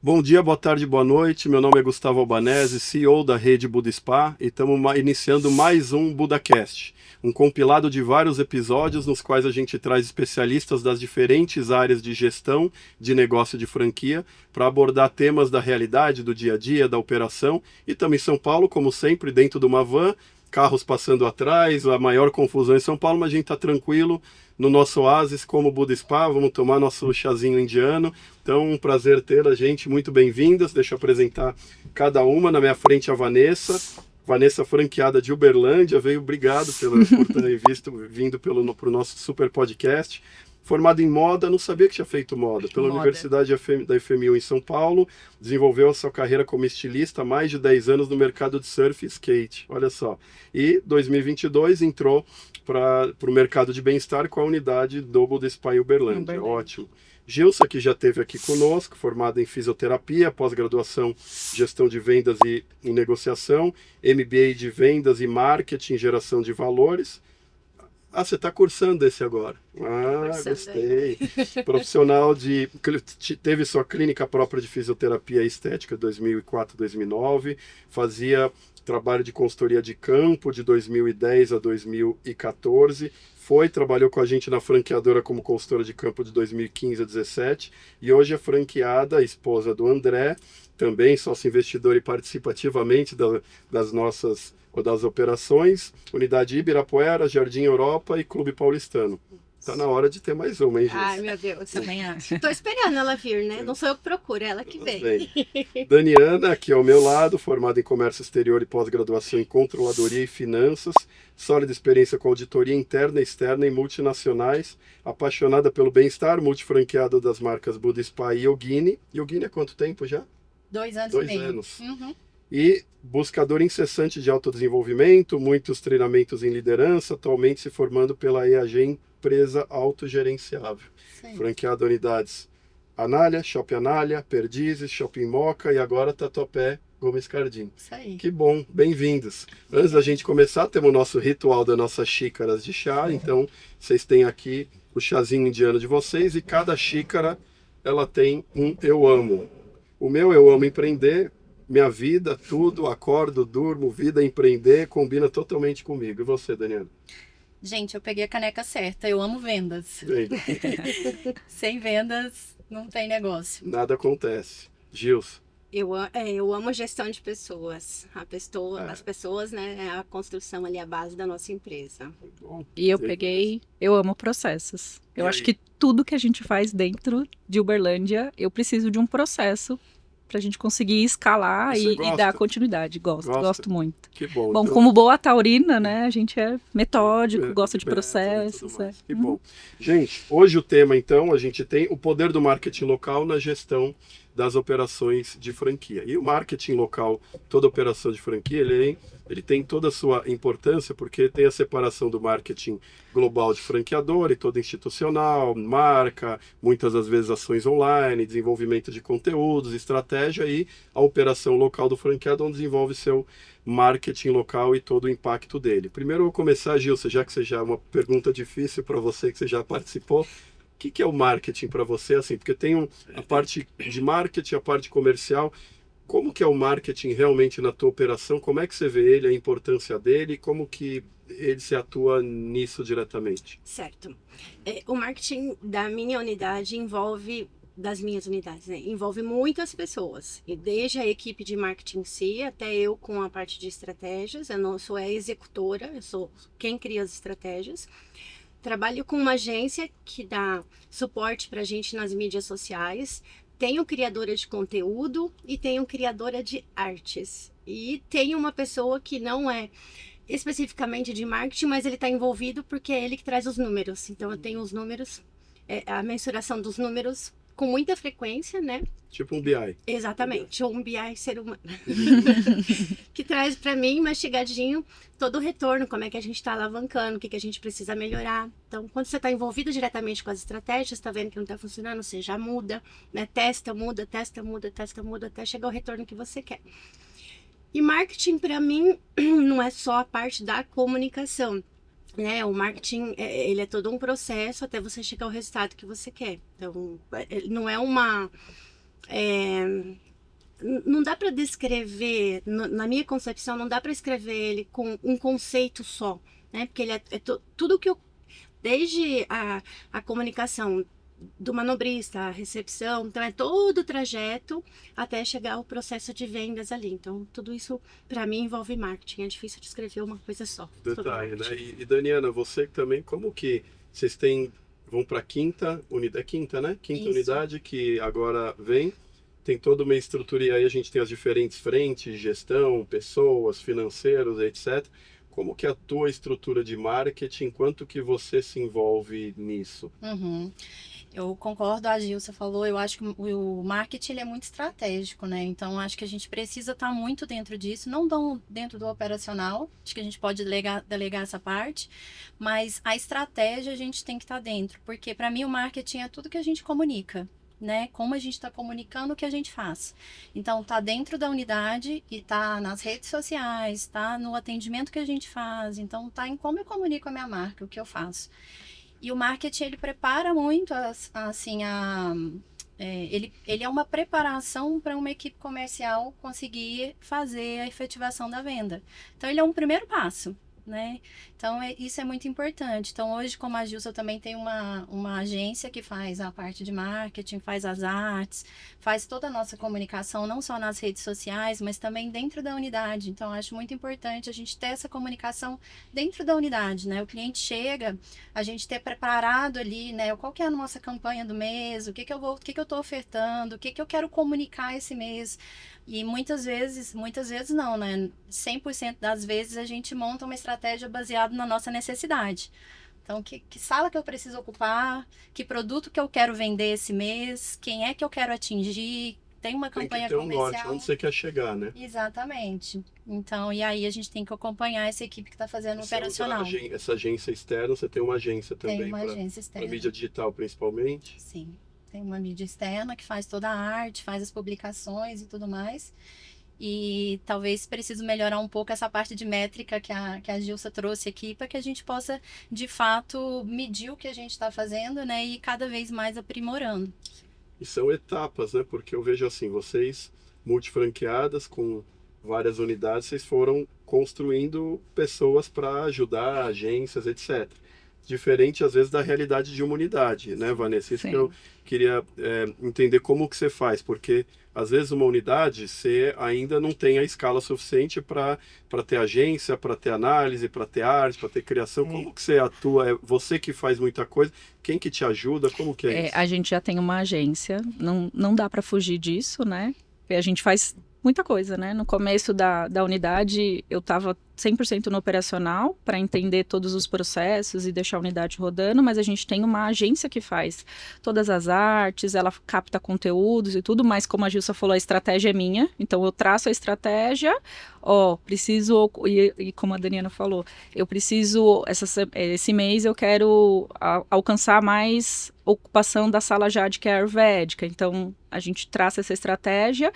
Bom dia, boa tarde, boa noite. Meu nome é Gustavo Albanese, CEO da rede Budaspa, e estamos iniciando mais um BudaCast, um compilado de vários episódios nos quais a gente traz especialistas das diferentes áreas de gestão de negócio de franquia para abordar temas da realidade, do dia a dia, da operação. E estamos em São Paulo, como sempre, dentro de uma van, carros passando atrás, a maior confusão em São Paulo, mas a gente está tranquilo no nosso oásis como Budaspa, vamos tomar nosso chazinho indiano. Então, um prazer ter a gente, muito bem-vindas. Deixa eu apresentar cada uma. Na minha frente a Vanessa franqueada de Uberlândia, obrigado por ter vindo pro nosso super podcast. Formada em moda, não sabia que tinha feito moda. Pela Universidade da FMU em São Paulo, desenvolveu a sua carreira como estilista há mais de 10 anos no mercado de surf e skate. Olha só. E 2022 entrou para o mercado de bem-estar com a unidade do Budaspa em Uberlândia. Ótimo. Gilsa, que já esteve aqui conosco, formada em fisioterapia, pós-graduação gestão de vendas e negociação, MBA de vendas e marketing, geração de valores. Ah, você está cursando esse agora. Ah, gostei. Profissional teve sua clínica própria de fisioterapia e estética 2004, 2009. Fazia trabalho de consultoria de campo de 2010 a 2014. Trabalhou com a gente na franqueadora como consultora de campo de 2015 a 2017. E hoje é franqueada, esposa do André, também sócio investidor e participa ativamente das operações, Unidade Ibirapuera, Jardim Europa e Clube Paulistano. Tá na hora de ter mais uma, hein, Gilson? Ai, meu Deus, também acho. Tô esperando ela vir, né? Não sou eu que procuro, ela que vem. Daniana, aqui ao meu lado, formada em Comércio Exterior e pós-graduação em Controladoria e Finanças, sólida experiência com auditoria interna, externa e multinacionais, apaixonada pelo bem-estar, multifranqueada das marcas Budaspa e Yogini. Yogini há quanto tempo já? 2 anos e meio. 2 anos. Uhum. E buscador incessante de autodesenvolvimento, muitos treinamentos em liderança, atualmente se formando pela EAG Empresa Autogerenciável. Sim. Franqueada unidades Anália, Shopping Anália, Perdizes, Shopping Moca e agora Tatuapé, Gomes Cardim. Isso aí. Que bom, bem-vindos. Antes da gente começar, temos o nosso ritual das nossas xícaras de chá, então vocês têm aqui o chazinho indiano de vocês e cada xícara ela tem um eu amo. O meu eu amo empreender. Minha vida, tudo, acordo, durmo, vida, empreender, combina totalmente comigo. E você, Daniela? Gente, eu peguei a caneca certa. Eu amo vendas. Sem vendas, não tem negócio. Nada acontece. Gilson? Eu amo gestão de pessoas. As pessoas, né, é a construção ali, a base da nossa empresa. Bom, e eu amo processos. Eu acho que tudo que a gente faz dentro de Uberlândia, eu preciso de um processo para a gente conseguir escalar e dar continuidade. Gosto muito. Que bom. Bom, então, como boa taurina, né, a gente é metódico, gosta de processos. Que bom. Gente, hoje o tema, então, a gente tem o poder do marketing local na gestão das operações de franquia. E o marketing local, toda operação de franquia, ele tem toda a sua importância, porque tem a separação do marketing global de franqueador e todo institucional, marca, muitas das vezes ações online, desenvolvimento de conteúdos, estratégia e a operação local do franqueador, onde desenvolve seu marketing local e todo o impacto dele. Primeiro eu vou começar, Gilson, já que você já uma pergunta difícil para você, que você já participou. O que é o marketing para você? Assim, porque tem a parte de marketing, a parte comercial. Como que é o marketing realmente na tua operação? Como é que você vê ele, a importância dele? Como que ele se atua nisso diretamente? Certo. O marketing da minha unidade das minhas unidades, né? Envolve muitas pessoas. E desde a equipe de marketing em si, até eu com a parte de estratégias. Eu não sou a executora, eu sou quem cria as estratégias. Trabalho com uma agência que dá suporte para a gente nas mídias sociais. Tenho criadora de conteúdo e tenho criadora de artes. E tenho uma pessoa que não é especificamente de marketing, mas ele está envolvido porque é ele que traz os números. Então eu tenho os números, a mensuração dos números com muita frequência, né? Tipo um BI. Exatamente, um BI ser humano. Que traz para mim, mastigadinho, todo o retorno, como é que a gente está alavancando, o que a gente precisa melhorar. Então, quando você está envolvido diretamente com as estratégias, está vendo que não está funcionando, você já muda, né? Testa, muda, até chegar o retorno que você quer. E marketing, para mim, não é só a parte da comunicação. né, o marketing, ele é todo um processo até você chegar ao resultado que você quer. Então, não é uma... não dá para descrever, na minha concepção, não dá para escrever ele com um conceito só, né? Porque ele tudo que eu... Desde a comunicação do manobrista, a recepção, então é todo o trajeto até chegar ao processo de vendas ali. Então, tudo isso, para mim, envolve marketing. É difícil descrever uma coisa só. Detalhe, né? E Daniana, você também, como que vocês vão para a quinta unidade, quinta, né? Quinta Isso. unidade que agora vem, tem toda uma estrutura e aí a gente tem as diferentes frentes, gestão, pessoas, financeiros, etc. Como que é a tua estrutura de marketing, quanto que você se envolve nisso? Uhum. Eu concordo, a Gilsa falou, eu acho que o marketing ele é muito estratégico, né? Então, acho que a gente precisa estar muito dentro disso, não dentro do operacional, acho que a gente pode delegar essa parte, mas a estratégia a gente tem que estar dentro, porque para mim o marketing é tudo que a gente comunica, né? Como a gente está comunicando o que a gente faz. Então, tá dentro da unidade e tá nas redes sociais, tá no atendimento que a gente faz, então tá em como eu comunico a minha marca, o que eu faço. E o marketing, ele prepara muito, assim, ele é uma preparação para uma equipe comercial conseguir fazer a efetivação da venda. Então, ele é um primeiro passo, né? Então, isso é muito importante. Então, hoje, como a Gilsa também tem uma agência que faz a parte de marketing, faz as artes, faz toda a nossa comunicação, não só nas redes sociais, mas também dentro da unidade. Então, acho muito importante a gente ter essa comunicação dentro da unidade, né? O cliente chega, a gente ter preparado ali, né? Qual que é a nossa campanha do mês, o que que eu estou ofertando, o que que eu quero comunicar esse mês. E muitas vezes não, né? 100% das vezes a gente monta uma estratégia baseada na nossa necessidade. Então, que sala que eu preciso ocupar, que produto que eu quero vender esse mês, quem é que eu quero atingir, tem uma campanha tem que ter comercial. um norte, onde você quer chegar, né? Exatamente. Então, e aí a gente tem que acompanhar essa equipe que está fazendo o operacional. Essa agência externa, você tem uma agência também. Tem uma agência externa. Para mídia digital, principalmente? Sim. Tem uma mídia externa que faz toda a arte, faz as publicações e tudo mais. E talvez preciso melhorar um pouco essa parte de métrica que a Gilsa trouxe aqui, para que a gente possa, de fato, medir o que a gente está fazendo, né? E cada vez mais aprimorando. E são etapas, né? Porque eu vejo assim, vocês multifranqueadas com várias unidades, vocês foram construindo pessoas para ajudar, agências, etc. Diferente, às vezes, da realidade de uma unidade, né, Vanessa? Isso Sim. que eu queria entender como que você faz, porque, às vezes, uma unidade, você ainda não tem a escala suficiente para ter agência, para ter análise, para ter arte, para ter criação. Como que você atua? É você que faz muita coisa? Quem que te ajuda? Como que é isso? A gente já tem uma agência, não dá para fugir disso, né? A gente faz muita coisa, né? No começo da unidade, eu estava 100% no operacional para entender todos os processos e deixar a unidade rodando, mas a gente tem uma agência que faz todas as artes, ela capta conteúdos e tudo, mas como a Gilsa falou, a estratégia é minha, então eu traço a estratégia, preciso, e como a Daniela falou, eu preciso, esse mês eu quero alcançar mais ocupação da sala Jade, que é a Ayurvédica, então a gente traça essa estratégia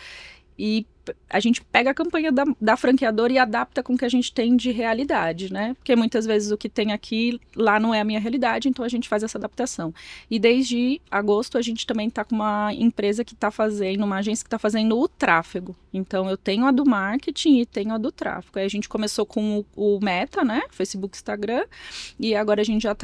e a gente pega a campanha da franqueadora e adapta com o que a gente tem de realidade, né? Porque muitas vezes o que tem aqui, lá não é a minha realidade, então a gente faz essa adaptação. E desde agosto a gente também está com uma empresa que está fazendo, uma agência que está fazendo o tráfego. Então eu tenho a do marketing e tenho a do tráfego. Aí a gente começou com o Meta, né? Facebook, Instagram, e agora a gente já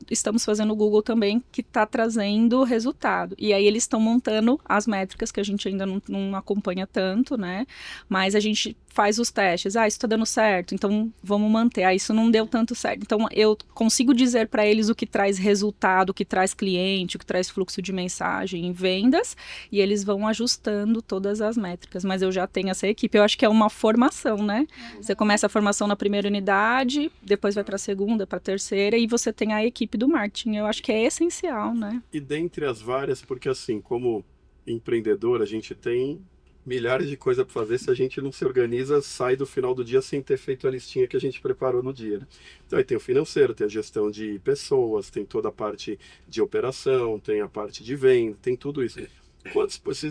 estamos fazendo o Google também, que está trazendo resultado. E aí eles estão montando as métricas que a gente ainda não acompanha tanto, né? Mas a gente faz os testes. Isso está dando certo, então vamos manter. Isso não deu tanto certo. Então eu consigo dizer para eles o que traz resultado, o que traz cliente, o que traz fluxo de mensagem em vendas, e eles vão ajustando todas as métricas. Mas eu já tenho essa equipe. Eu acho que é uma formação, né? Você começa a formação na primeira unidade, depois vai para a segunda, para a terceira, e você tem a equipe do marketing. Eu acho que é essencial, né? E dentre as várias, porque assim, como empreendedor, a gente tem milhares de coisas para fazer. Se a gente não se organiza, sai do final do dia sem ter feito a listinha que a gente preparou no dia, né? Então aí tem o financeiro, tem a gestão de pessoas, tem toda a parte de operação, tem a parte de venda, tem tudo isso.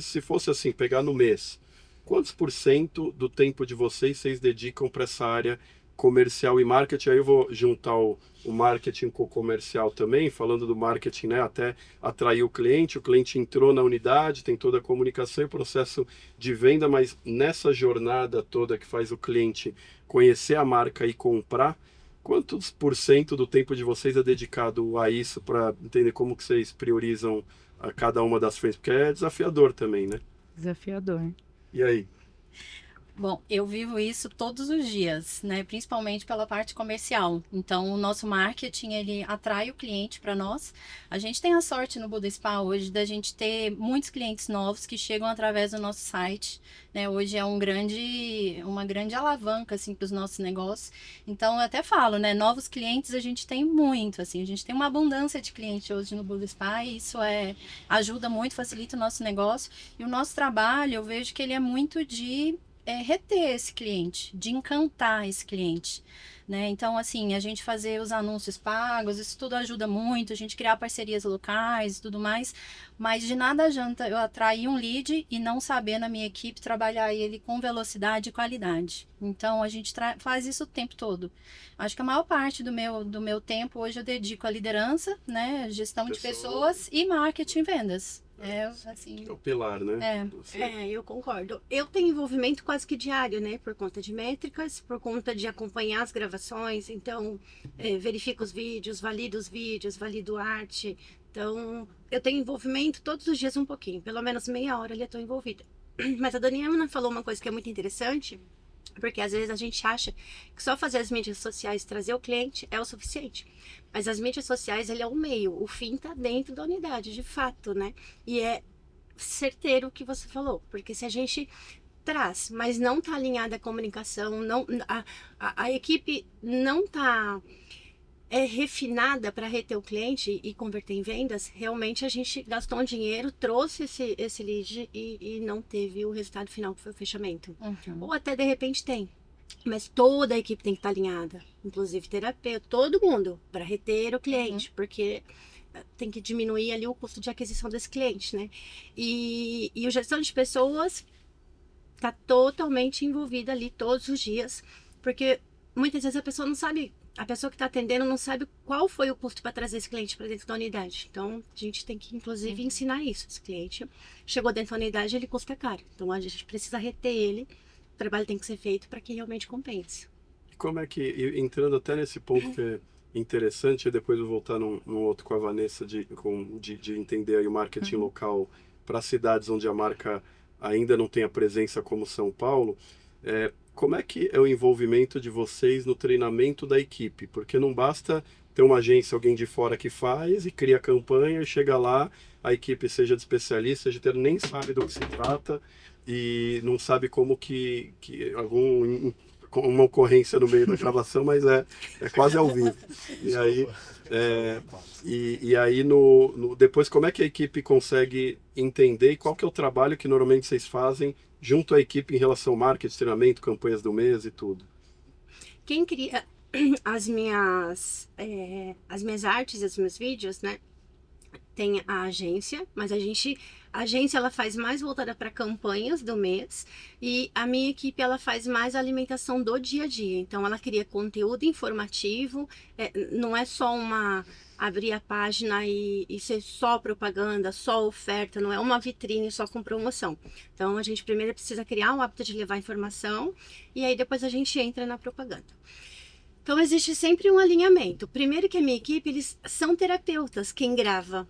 Se fosse assim, pegar no mês, quantos % do tempo de vocês dedicam para essa área comercial e marketing, aí eu vou juntar o marketing com o comercial também, falando do marketing, né, até atrair o cliente entrou na unidade, tem toda a comunicação e processo de venda, mas nessa jornada toda que faz o cliente conhecer a marca e comprar, quantos por cento do tempo de vocês é dedicado a isso, para entender como que vocês priorizam a cada uma das frentes? Porque é desafiador também, né? Desafiador. E aí? Bom, eu vivo isso todos os dias, né? Principalmente pela parte comercial. Então, o nosso marketing, ele atrai o cliente para nós. A gente tem a sorte no Buda Spa hoje da gente ter muitos clientes novos que chegam através do nosso site, né? Hoje é uma grande alavanca, assim, para os nossos negócios. Então, eu até falo, né? Novos clientes a gente tem muito, assim. A gente tem uma abundância de clientes hoje no Buda Spa e isso ajuda muito, facilita o nosso negócio. E o nosso trabalho, eu vejo que ele é muito de reter esse cliente, de encantar esse cliente, né? Então, assim, a gente fazer os anúncios pagos, isso tudo ajuda muito, a gente criar parcerias locais e tudo mais, mas de nada adianta eu atrair um lead e não saber na minha equipe trabalhar ele com velocidade e qualidade. Então, a gente faz isso o tempo todo. Acho que a maior parte do meu tempo hoje eu dedico à liderança, né? Gestão de pessoas e marketing e vendas. Assim, é o pilar, né? Eu concordo. Eu tenho envolvimento quase que diário, né? Por conta de métricas, por conta de acompanhar as gravações. Então, verifico os vídeos, valido arte. Então, eu tenho envolvimento todos os dias um pouquinho. Pelo menos meia hora ali eu estou envolvida. Mas a Daniela falou uma coisa que é muito interessante. Porque às vezes a gente acha que só fazer as mídias sociais, trazer o cliente é o suficiente. Mas as mídias sociais, ele é um meio. O fim está dentro da unidade, de fato, né? E é certeiro o que você falou. Porque se a gente traz, mas não está alinhada à comunicação, a equipe não está refinada para reter o cliente e converter em vendas, realmente a gente gastou um dinheiro, trouxe esse lead e não teve o resultado final, que foi o fechamento. Uhum. Ou até de repente tem, mas toda a equipe tem que estar alinhada, inclusive terapeuta, todo mundo, para reter o cliente, porque tem que diminuir ali o custo de aquisição desse cliente, né? E o gestão de pessoas está totalmente envolvida ali todos os dias, porque muitas vezes a pessoa não sabe. A pessoa que está atendendo não sabe qual foi o custo para trazer esse cliente para dentro da unidade. Então, a gente tem que, inclusive, ensinar isso. Esse cliente chegou dentro da unidade, ele custa caro. Então, a gente precisa reter ele. O trabalho tem que ser feito para que realmente compense. E como é que, entrando até nesse ponto que é interessante, e depois eu vou voltar num outro com a Vanessa, de entender aí o marketing local para cidades onde a marca ainda não tem a presença como São Paulo, como é que é o envolvimento de vocês no treinamento da equipe? Porque não basta ter uma agência, alguém de fora que faz e cria a campanha e chega lá, a equipe seja de especialista, nem sabe do que se trata e não sabe como que uma ocorrência no meio da gravação, mas é quase ao vivo. E aí, depois como é que a equipe consegue entender e qual que é o trabalho que normalmente vocês fazem junto à equipe em relação ao marketing, treinamento, campanhas do mês e tudo? Quem cria as minhas artes e os meus vídeos, né? Tem a agência, mas a agência ela faz mais voltada para campanhas do mês e a minha equipe ela faz mais a alimentação do dia a dia. Então ela cria conteúdo informativo, não é só abrir a página e ser só propaganda, só oferta, não é uma vitrine só com promoção. Então a gente primeiro precisa criar o hábito de levar informação e aí depois a gente entra na propaganda. Então existe sempre um alinhamento. Primeiro que a minha equipe, eles são terapeutas, quem grava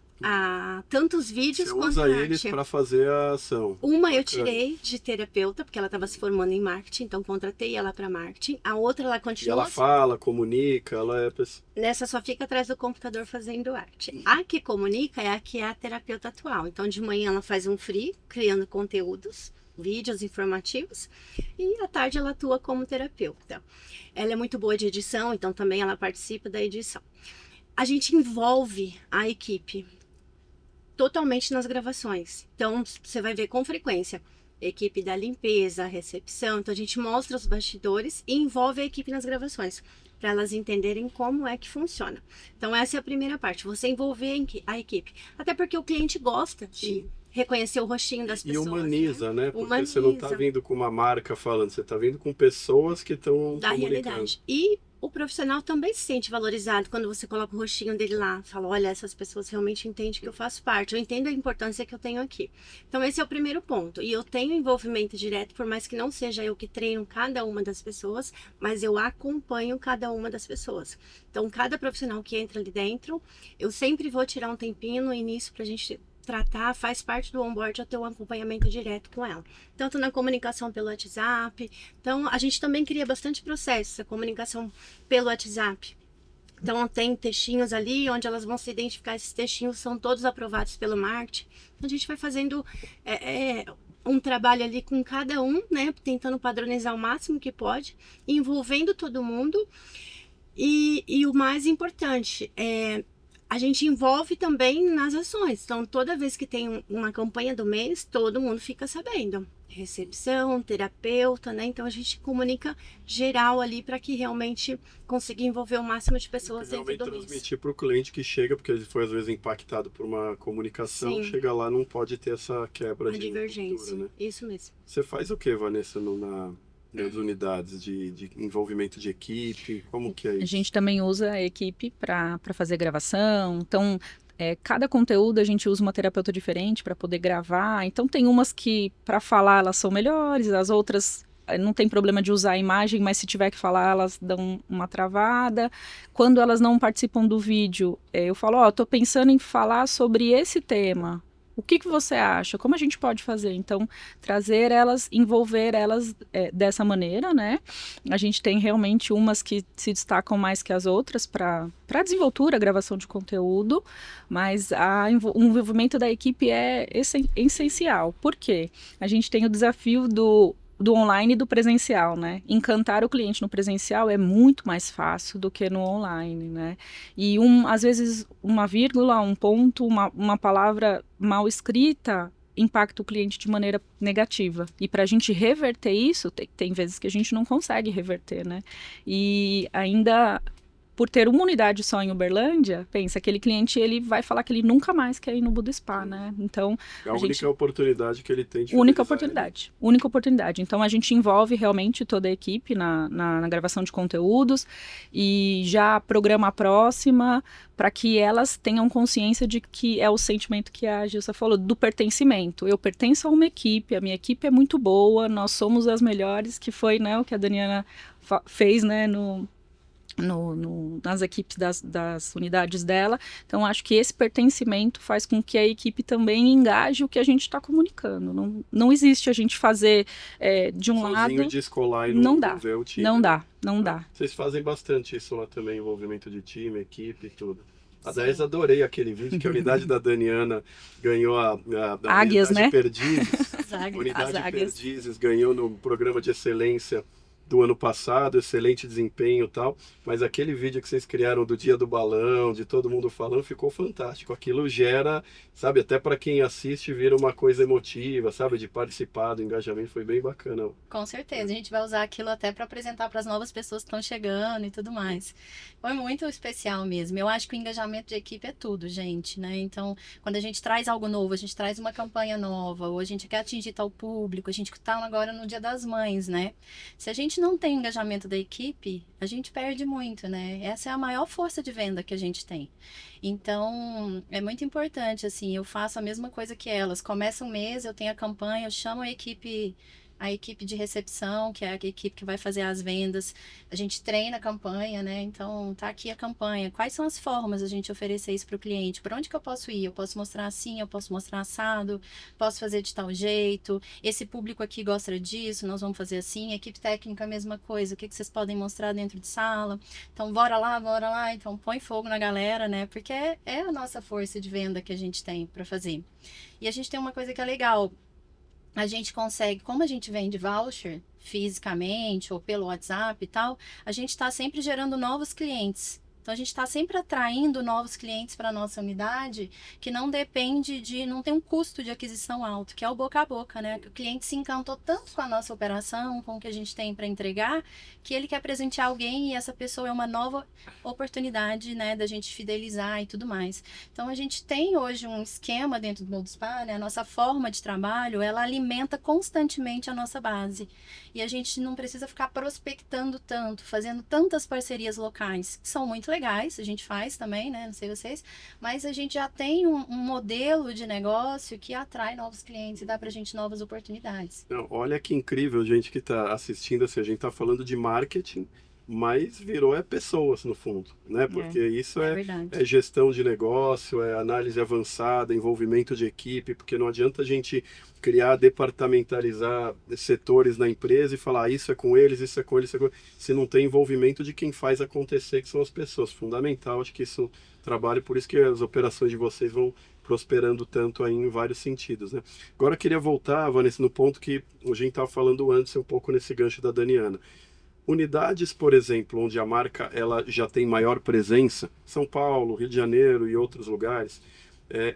tantos vídeos Você quanto usa arte. eles para fazer a ação. Uma eu tirei de terapeuta, porque ela estava se formando em marketing, então contratei ela para marketing. A outra ela continua. E ela fala, comunica, ela é... Nessa só fica atrás do computador fazendo arte. A que comunica é a que é a terapeuta atual. Então de manhã ela faz um free, criando conteúdos, vídeos informativos, e à tarde ela atua como terapeuta. Ela é muito boa de edição, então também ela participa da edição. A gente envolve a equipe totalmente nas gravações. Então, você vai ver com frequência equipe da limpeza, recepção. Então, a gente mostra os bastidores e envolve a equipe nas gravações, para elas entenderem como é que funciona. Então, essa é a primeira parte, você envolver a equipe. Até porque o cliente gosta de reconhecer o rostinho das pessoas. E humaniza, né? Porque Humaniza. você não tá vindo com uma marca falando, você tá vindo com pessoas que estão Da comunicando. realidade. E o profissional também se sente valorizado quando você coloca o rostinho dele lá. Fala, olha, essas pessoas realmente entendem que eu faço parte. Eu entendo a importância que eu tenho aqui. Então, esse é o primeiro ponto. E eu tenho envolvimento direto, por mais que não seja eu que treino cada uma das pessoas, mas eu acompanho cada uma das pessoas. Então, cada profissional que entra ali dentro, eu sempre vou tirar um tempinho no início pra gente tratar, faz parte do onboard eu ter um acompanhamento direto com ela. Tanto na comunicação pelo WhatsApp. Então, a gente também cria bastante processo, a comunicação pelo WhatsApp. Então, tem textinhos ali, onde elas vão se identificar. Esses textinhos são todos aprovados pelo marketing. Então, a gente vai fazendo um trabalho ali com cada um, né? Tentando padronizar o máximo que pode, envolvendo todo mundo. E o mais importante a gente envolve também nas ações. Então, toda vez que tem uma campanha do mês, todo mundo fica sabendo. Recepção, terapeuta, né? Então, a gente comunica geral ali para que realmente consiga envolver o máximo de pessoas dentro do mês. Transmitir para o cliente que chega, porque ele foi às vezes impactado por uma comunicação, Sim. chega lá, não pode ter essa quebra de divergência, cultura, né? isso mesmo. Você faz o que, Vanessa, nas unidades de envolvimento de equipe? Como que é A isso? gente também usa a equipe para fazer gravação. Então, cada conteúdo a gente usa uma terapeuta diferente para poder gravar. Então, tem umas que, para falar, elas são melhores, as outras não tem problema de usar a imagem, mas se tiver que falar, elas dão uma travada. Quando elas não participam do vídeo, eu falo, tô pensando em falar sobre esse tema. O que você acha? Como a gente pode fazer? Então, trazer elas, envolver elas dessa maneira, né? A gente tem realmente umas que se destacam mais que as outras para desenvoltura, gravação de conteúdo, mas o envolvimento da equipe é essencial. Por quê? A gente tem o desafio do online e do presencial, né? Encantar o cliente no presencial é muito mais fácil do que no online, né? E às vezes uma vírgula, um ponto, uma palavra mal escrita impacta o cliente de maneira negativa. E para a gente reverter isso, tem vezes que a gente não consegue reverter, né? E ainda por ter uma unidade só em Uberlândia, pensa, aquele cliente, ele vai falar que ele nunca mais quer ir no Buda Spa, né? Então, é a única oportunidade que ele tem de única oportunidade. Então, a gente envolve realmente toda a equipe na gravação de conteúdos e já programa a próxima para que elas tenham consciência de que é o sentimento que a Gilsa falou, do pertencimento. Eu pertenço a uma equipe, a minha equipe é muito boa, nós somos as melhores, que foi, né, o que a Daniana fez, né, nas equipes das unidades dela. Então, acho que esse pertencimento faz com que a equipe também engaje o que a gente está comunicando. Não existe a gente fazer de um sozinho lado... descolar e não dá, envolver o time. não dá. Vocês fazem bastante isso lá também, envolvimento de time, equipe e tudo. Aliás, adorei aquele vídeo que a unidade da Daniana ganhou a Águias, unidade né? Perdizes. Unidade Perdizes ganhou no programa de excelência do ano passado, excelente desempenho e tal, mas aquele vídeo que vocês criaram do dia do balão, de todo mundo falando, ficou fantástico. Aquilo gera, sabe, até para quem assiste vira uma coisa emotiva, sabe, de participar do engajamento, foi bem bacana. Com certeza, a gente vai usar aquilo até para apresentar para as novas pessoas que estão chegando e tudo mais. Foi muito especial mesmo. Eu acho que o engajamento de equipe é tudo, gente, né? Então, quando a gente traz algo novo, a gente traz uma campanha nova, ou a gente quer atingir tal público, a gente está agora no Dia das Mães, né? Se a gente não tem engajamento da equipe, a gente perde muito, né? Essa é a maior força de venda que a gente tem. Então, é muito importante, assim, eu faço a mesma coisa que elas. Começa um mês, eu tenho a campanha, eu chamo a equipe de recepção, que é a equipe que vai fazer as vendas. A gente treina a campanha, né? Então, tá aqui a campanha. Quais são as formas a gente oferecer isso para o cliente? Por onde que eu posso ir? Eu posso mostrar assim, eu posso mostrar assado, posso fazer de tal jeito. Esse público aqui gosta disso, nós vamos fazer assim. Equipe técnica, a mesma coisa. O que vocês podem mostrar dentro de sala? Então, bora lá. Então, põe fogo na galera, né? Porque é a nossa força de venda que a gente tem para fazer. E a gente tem uma coisa que é legal. A gente consegue, como a gente vende voucher fisicamente ou pelo WhatsApp e tal, a gente está sempre gerando novos clientes. Então a gente está sempre atraindo novos clientes para a nossa unidade que não depende não tem um custo de aquisição alto, que é o boca a boca, né? O cliente se encantou tanto com a nossa operação, com o que a gente tem para entregar, que ele quer presentear alguém e essa pessoa é uma nova oportunidade, né, da gente fidelizar e tudo mais. Então a gente tem hoje um esquema dentro do Moduspa, né? A nossa forma de trabalho, ela alimenta constantemente a nossa base. E a gente não precisa ficar prospectando tanto, fazendo tantas parcerias locais, que são muito legais, a gente faz também, né? Não sei vocês, mas a gente já tem um modelo de negócio que atrai novos clientes e dá pra gente novas oportunidades. Não, olha que incrível, gente que está assistindo, assim, a gente está falando de marketing, mas virou pessoas no fundo, né? Porque isso verdade. é gestão de negócio, é análise avançada, envolvimento de equipe, porque não adianta a gente criar, departamentalizar setores na empresa e falar isso é com eles, isso é com eles, isso é com eles, se não tem envolvimento de quem faz acontecer, que são as pessoas. Fundamental, acho que isso trabalho, por isso que as operações de vocês vão prosperando tanto aí em vários sentidos, né? Agora eu queria voltar, Vanessa, no ponto que a gente estava falando antes, um pouco nesse gancho da Daniana. Unidades, por exemplo, onde a marca ela já tem maior presença, São Paulo, Rio de Janeiro e outros lugares,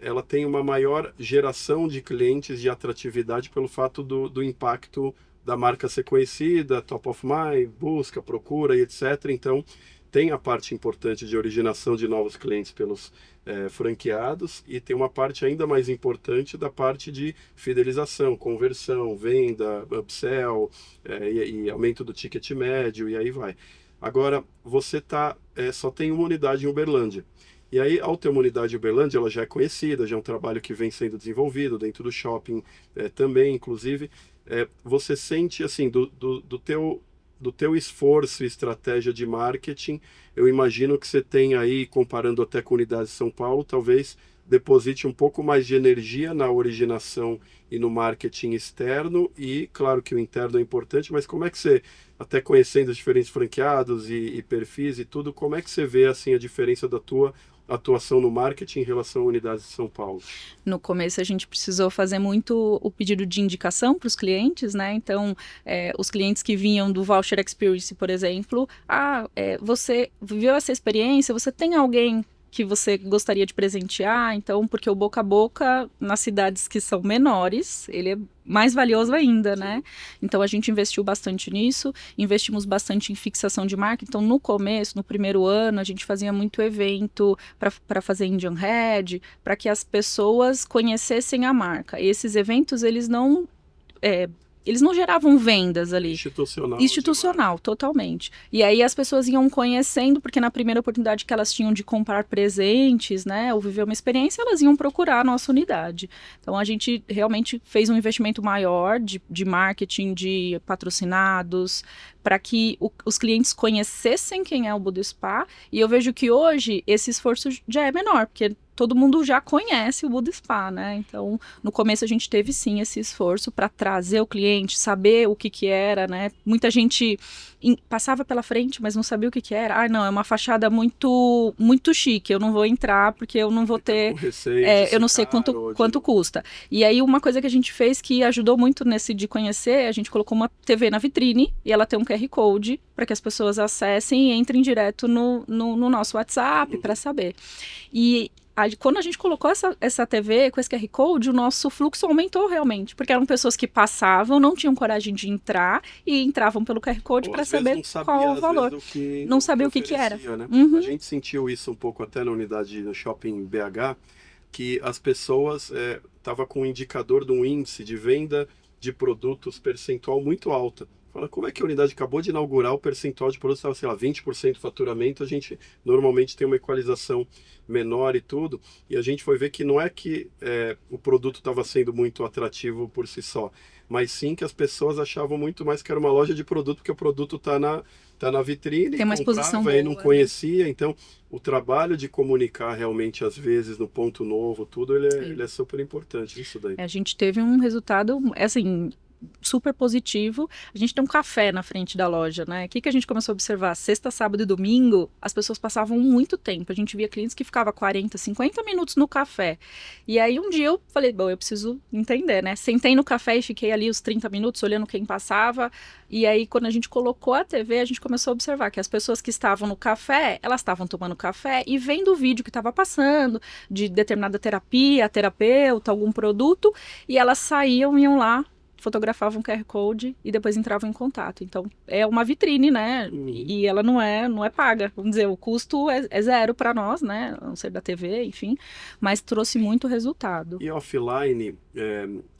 ela tem uma maior geração de clientes de atratividade pelo fato do impacto da marca ser conhecida, top of mind, busca, procura e etc. Então, tem a parte importante de originação de novos clientes pelos franqueados e tem uma parte ainda mais importante da parte de fidelização, conversão, venda, upsell e aumento do ticket médio e aí vai. Agora, você só tem uma unidade em Uberlândia. E aí, ao ter uma unidade em Uberlândia, ela já é conhecida, já é um trabalho que vem sendo desenvolvido dentro do shopping também, inclusive. Você sente, assim, do teu esforço e estratégia de marketing, eu imagino que você tem aí, comparando até com unidades de São Paulo, talvez deposite um pouco mais de energia na originação e no marketing externo, e claro que o interno é importante, mas como é que você, até conhecendo os diferentes franqueados e perfis e tudo, como é que você vê assim, a diferença da tua atuação no marketing em relação a unidades de São Paulo? No começo a gente precisou fazer muito o pedido de indicação para os clientes, né? Então, os clientes que vinham do Voucher Experience, por exemplo, você viveu essa experiência, você tem alguém que você gostaria de presentear? Então, porque o boca a boca nas cidades que são menores, ele é mais valioso ainda, né? Então a gente investiu bastante nisso, investimos bastante em fixação de marca. Então no começo, no primeiro ano, a gente fazia muito evento para fazer Indian Head, para que as pessoas conhecessem a marca. E esses eventos, eles não geravam vendas ali. Institucional, totalmente. E aí as pessoas iam conhecendo, porque na primeira oportunidade que elas tinham de comprar presentes, né, ou viver uma experiência, elas iam procurar a nossa unidade. Então a gente realmente fez um investimento maior de marketing, de patrocinados, para que os clientes conhecessem quem é o Budespa. E eu vejo que hoje esse esforço já é menor, porque todo mundo já conhece o Budespa, né? Então, no começo a gente teve sim esse esforço para trazer o cliente, saber o que era, né? Muita gente passava pela frente, mas não sabia o que era. Não, é uma fachada muito muito chique, eu não vou entrar porque eu não vou ter, eu não sei quanto custa. E aí uma coisa que a gente fez que ajudou muito nesse de conhecer, a gente colocou uma TV na vitrine e ela tem um QR Code para que as pessoas acessem e entrem direto no nosso WhatsApp para saber. E quando a gente colocou essa TV com esse QR Code, o nosso fluxo aumentou realmente, porque eram pessoas que passavam, não tinham coragem de entrar e entravam pelo QR Code para saber qual o valor. Não sabia o que era. Né? A gente sentiu isso um pouco até na unidade do Shopping BH, que as pessoas estavam com um indicador de um índice de venda de produtos percentual muito alta. Fala, como é que a unidade acabou de inaugurar, o percentual de produtos estava, sei lá, 20% de faturamento, a gente normalmente tem uma equalização menor e tudo, e a gente foi ver que não é que o produto estava sendo muito atrativo por si só, mas sim que as pessoas achavam muito mais que era uma loja de produto, porque o produto está na vitrine, tem uma exposição boa, e não conhecia, né? Então o trabalho de comunicar realmente às vezes no ponto novo, tudo, ele é super importante, isso daí. A gente teve um resultado, assim, super positivo. A gente tem um café na frente da loja, né? O que a gente começou a observar? Sexta, sábado e domingo, as pessoas passavam muito tempo. A gente via clientes que ficavam 40, 50 minutos no café. E aí um dia eu falei, bom, eu preciso entender, né? Sentei no café e fiquei ali os 30 minutos olhando quem passava. E aí quando a gente colocou a TV, a gente começou a observar que as pessoas que estavam no café, elas estavam tomando café e vendo o vídeo que estava passando de determinada terapia, terapeuta, algum produto, e elas saíam, iam lá, fotografavam o QR Code e depois entravam em contato. Então, é uma vitrine, né? E ela não é paga. Vamos dizer, o custo é zero para nós, né? A não ser da TV, enfim. Mas trouxe muito resultado. E offline,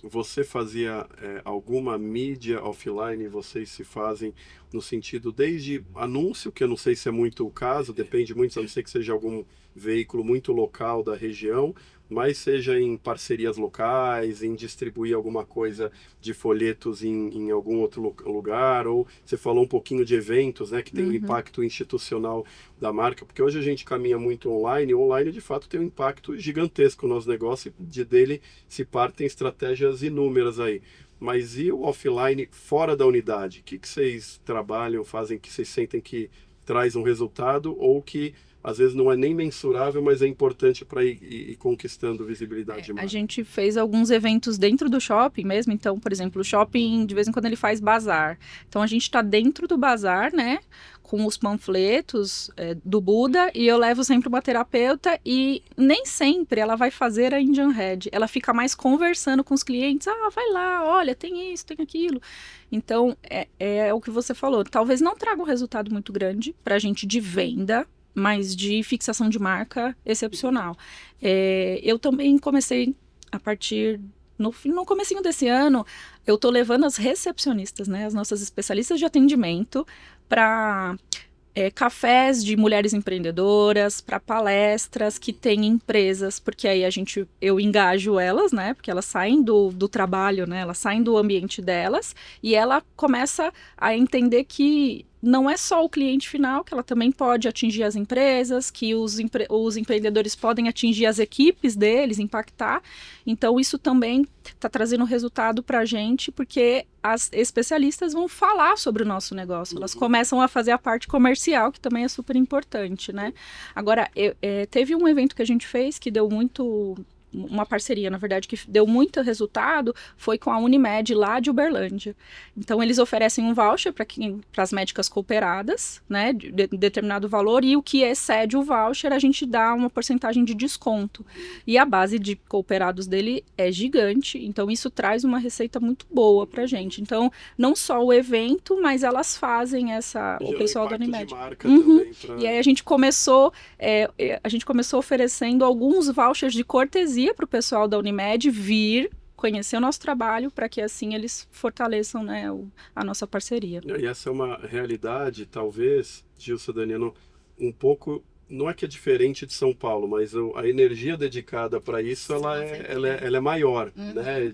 você fazia alguma mídia offline? Vocês se fazem no sentido desde anúncio, que eu não sei se é muito o caso, depende muito, a não ser que seja algum veículo muito local da região, mas seja em parcerias locais, em distribuir alguma coisa de folhetos em algum outro lugar, ou você falou um pouquinho de eventos, né, que tem um impacto institucional da marca, porque hoje a gente caminha muito online, e online de fato tem um impacto gigantesco no nosso negócio, e dele se partem estratégias inúmeras aí. Mas e o offline fora da unidade? O que vocês trabalham, fazem, que vocês sentem que traz um resultado, ou que às vezes não é nem mensurável, mas é importante para ir conquistando visibilidade de marca? A gente fez alguns eventos dentro do shopping mesmo. Então, por exemplo, o shopping, de vez em quando, ele faz bazar. Então, a gente está dentro do bazar, né? Com os panfletos do Buda, e eu levo sempre uma terapeuta, e nem sempre ela vai fazer a Indian Head. Ela fica mais conversando com os clientes. Ah, vai lá, olha, tem isso, tem aquilo. Então, é o que você falou. Talvez não traga um resultado muito grande para a gente de venda, mas de fixação de marca excepcional. Eu também comecei a partir... No comecinho desse ano, eu tô levando as recepcionistas, né, as nossas especialistas de atendimento, para cafés de mulheres empreendedoras, para palestras que têm empresas, porque aí eu engajo elas, né, porque elas saem do trabalho, né, elas saem do ambiente delas, e ela começa a entender que não é só o cliente final, que ela também pode atingir as empresas, que os empreendedores podem atingir as equipes deles, impactar. Então, isso também está trazendo resultado para a gente, porque as especialistas vão falar sobre o nosso negócio. Elas começam a fazer a parte comercial, que também é super importante, né? Agora, teve um evento que a gente fez que deu muito... Uma parceria, na verdade, que deu muito resultado, foi com a Unimed lá de Uberlândia. Então, eles oferecem um voucher para as médicas cooperadas, né, de determinado valor, e o que excede o voucher, a gente dá uma porcentagem de desconto. E a base de cooperados dele é gigante, então isso traz uma receita muito boa para a gente. Então, não só o evento, mas elas fazem o pessoal da Unimed. Também E aí a gente começou oferecendo alguns vouchers de cortesia para o pessoal da Unimed vir conhecer o nosso trabalho, para que assim eles fortaleçam, né, a nossa parceria. E essa é uma realidade, talvez, Gilson, Daniela, um pouco, não é que é diferente de São Paulo, mas a energia dedicada para isso, ela é maior, né?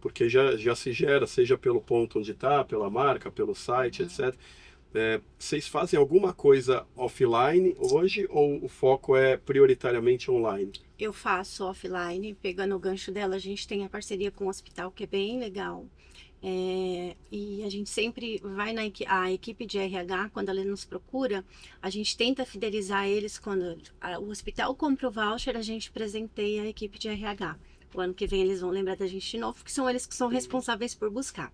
Porque já se gera, seja pelo ponto onde está, pela marca, pelo site, etc. Vocês fazem alguma coisa offline hoje, ou o foco é prioritariamente online? Eu faço offline, pegando o gancho dela, a gente tem a parceria com o hospital, que é bem legal. E a gente sempre vai a equipe de RH, quando ela nos procura, a gente tenta fidelizar eles. Quando o hospital compra o voucher, a gente presenteia a equipe de RH. O ano que vem eles vão lembrar da gente de novo, que são eles que são responsáveis por buscar.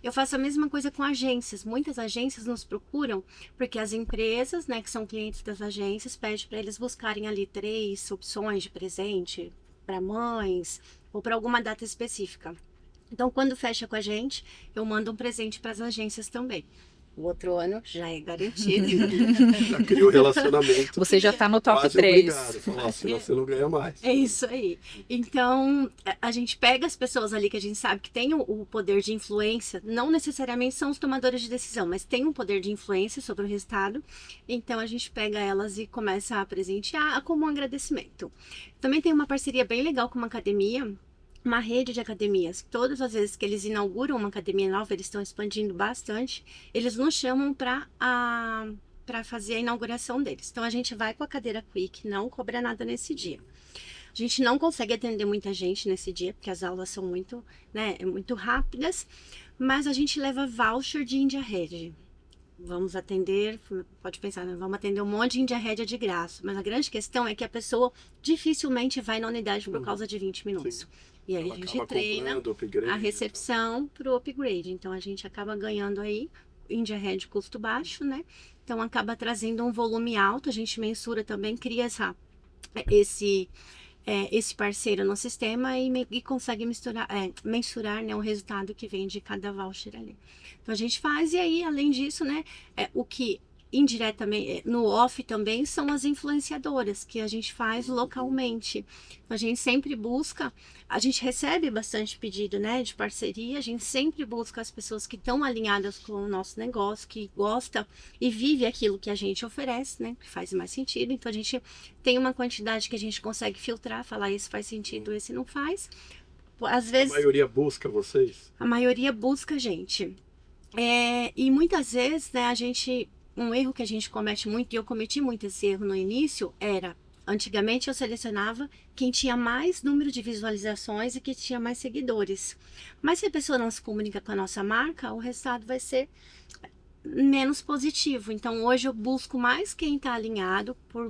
Eu faço a mesma coisa com agências. Muitas agências nos procuram porque as empresas, né, que são clientes das agências, pedem para eles buscarem ali 3 opções de presente para mães ou para alguma data específica. Então, quando fecha com a gente, eu mando um presente para as agências também. O outro ano já é garantido. Já criou relacionamento. Você já está no top quase 3. Obrigado. Falar, senão você não ganha mais. É isso aí. Então, a gente pega as pessoas ali que a gente sabe que tem o poder de influência, não necessariamente são os tomadores de decisão, mas tem um poder de influência sobre o resultado. Então, a gente pega elas e começa a presentear como um agradecimento. Também tem uma parceria bem legal com uma academia, uma rede de academias. Todas as vezes que eles inauguram uma academia nova, eles estão expandindo bastante, eles nos chamam para fazer a inauguração deles. Então, a gente vai com a cadeira Quick, não cobra nada nesse dia. A gente não consegue atender muita gente nesse dia, porque as aulas são muito, né, muito rápidas, mas a gente leva voucher de India Red. Vamos atender, pode pensar, né? Vamos atender um monte de India Red de graça. Mas a grande questão é que a pessoa dificilmente vai na unidade por causa de 20 minutos. Sim. E aí a gente treina a recepção para o upgrade. Então a gente acaba ganhando aí India Red custo baixo, né? Então acaba trazendo um volume alto. A gente mensura também, cria esse parceiro no sistema e consegue mensurar, né, o resultado que vem de cada voucher ali. Então a gente faz, e aí, além disso, né, o que indiretamente, no off também, são as influenciadoras, que a gente faz localmente. Então, a gente sempre busca, a gente recebe bastante pedido, né, de parceria, a gente sempre busca as pessoas que estão alinhadas com o nosso negócio, que gostam e vive aquilo que a gente oferece, né, que faz mais sentido. Então, a gente tem uma quantidade que a gente consegue filtrar, falar esse faz sentido, esse não faz. Às vezes, a maioria busca vocês? A maioria busca a gente. E muitas vezes, né, um erro que a gente comete muito, e eu cometi muito esse erro no início, antigamente eu selecionava quem tinha mais número de visualizações e que tinha mais seguidores. Mas se a pessoa não se comunica com a nossa marca, o resultado vai ser menos positivo. Então hoje eu busco mais quem está alinhado, por